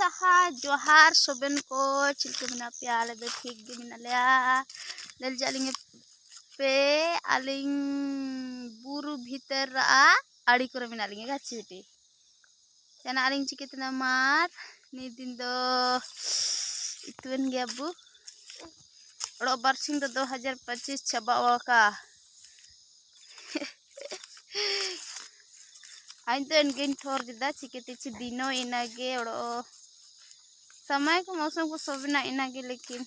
साहा जोहार सोबेन को चिलके मिना पे आले दो ठीक गे मिना लिया दल जालिंगे पे आलिंग बुरु भीतर आड़ी करे मिना लिंगे गाची बेटी चना आलिंग चिकितना मार नी दिन दो इतुन गया बु ओड़ो बारसिंग दो 2025 छबावा का आइन तो इनगिन ठोर दिदा चिकेते ची दिनो इनागे ओड़ो समय को मौसम को सोबिना इनागे लेकिन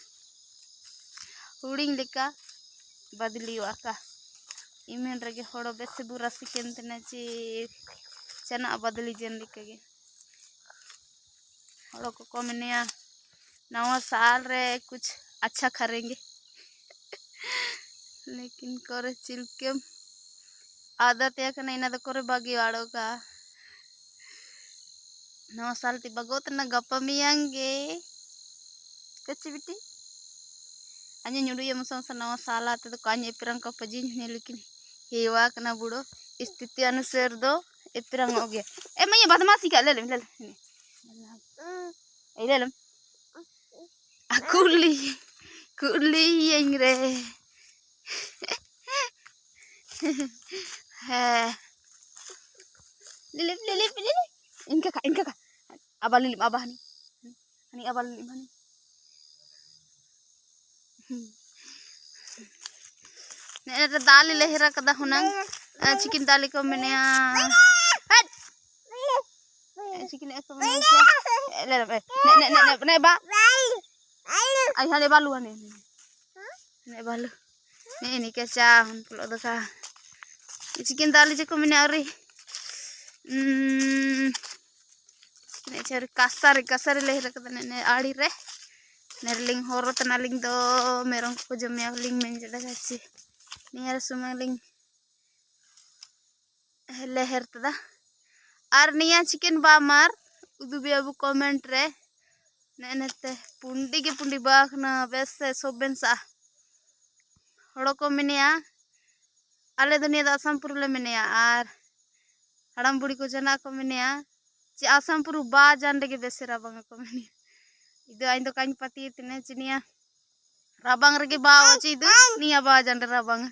हुडिंग लेका बदली वाका इमेन रगे होड़ो बेसे बुरा सिकेंतना ची चना बदली जन लेके होड़ो को कमेनिया नवा साल रे कुछ अच्छा करेंगे लेकिन करे चिलके आदत या कना इना करे बागी वाड़ो का नवा साल ती बगोत ना गप्पा मियांगे कच्ची बिटी अन्य nyudu ya masa नवा साल आते तो कान्य एपिरंग का पजिन ने लेकिन हेवा कना बुड़ो स्थिति अनुसार दो एपिरंग हो गया ए मैं ये बदमाशी का ले ले कुली यंगरे है ले इनका abal lilim abah nih abal lilim nih nih ada dali lehera kada hunang chicken dali ko menia chicken ko menia le ba ay hale balu ne balu ini keca hun pulo doka chicken dali je ko menia ori kasar lehera kada ne आड़ी रे नेरलिंग होरत नालिंग दो मेरंग को जमे लिंग मेंजड़ा जाची near Sumling Lehar तदा are निया chicken बामार उदुबी Abu comment रे नेनते पुंडी बाखना बेसे सोबेन सा हड़ो को मिनिया आले दुनिया दा असमपुर ले मिनिया आर हड़म बुड़ी को जना को मिनिया ची असमपुर बा जान लगे बेसे राबंग को मिनिया इदु आइन दो काइन पति इतने चिनिया राबंग रगे बा वची इदु निया बा जान राबंग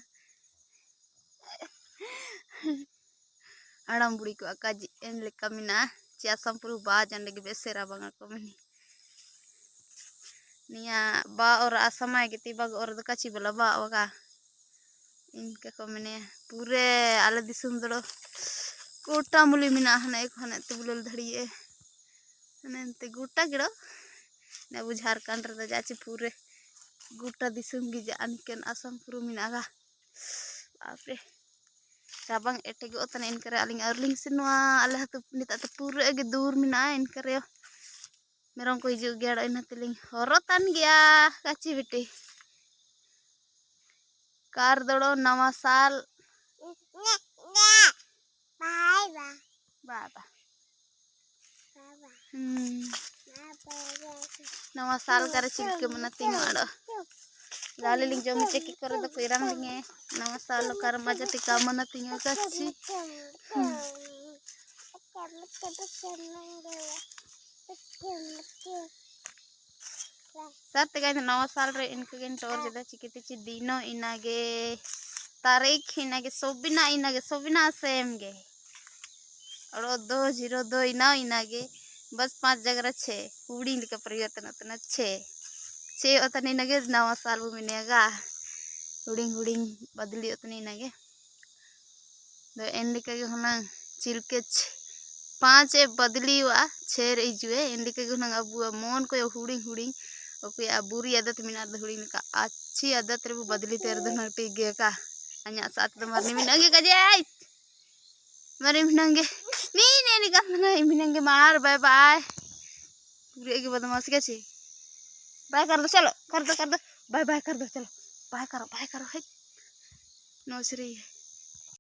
हड़म बुड़ी को अकाजी एन लेका मिना ची असमपुर बा जान लगे बेसे राबंग को मिनी निया बा और असमाय के तिबाग और दो काची बला बा वगा इनके को मिने पूरे आले दिसुम दो कोटा मुली मिना हना एक हना ते बुलल धड़िए नंते गोटा गिड़ो ने झारखंड रे जाची पूरे गोटा दिसुम गी जान केन असम पुरु मिनागा बापरे राबंग एटेगे ओतन इन करे अलिंग अर्लिंग सिनवा आले हतु निता तो पूरे गे दूर मिना इन करे मेरong को हिजु गेड़ा इन हतलिंग हरोतान गया काची बेटी कार दड़ो नवा साल बाबा नवा साल करे चिलके मना तिंग आड़ो लाले लिंग जमी चेकी करे तो कोइरांग लिंगे नवा साल कर मजा तिका मना तिंग कच्ची सर ते गाय नवा साल रे इनके गेन टोर जदा चिकिते ची दिनो इनागे तारीख इनागे सोबिना सेम गे और 202 इनागे बस 5 जगह 6 हुड़ी लिका परिवर्तन उतना 6 उतना इनागे नवा साल वो मिनेगा हुड़ी बदली उतनी इनागे दो एन लिका के होना चिलके 5 बदली वा 6 रे जुए एन लिका के होना अबु मोन को हुड़ी ओके बुरी आदत मिना हुड़ी लिका अच्छी आदत रे बदली तेर दो नटी गे का अन्या साथ तो मरनी मिनागे गजाय मरे मिनागे नी का मिनागे मार बाय पूरे के बदमाश कैसे बाय कर दो चलो कर दो बाय कर दो चलो बाय करो है नौसरी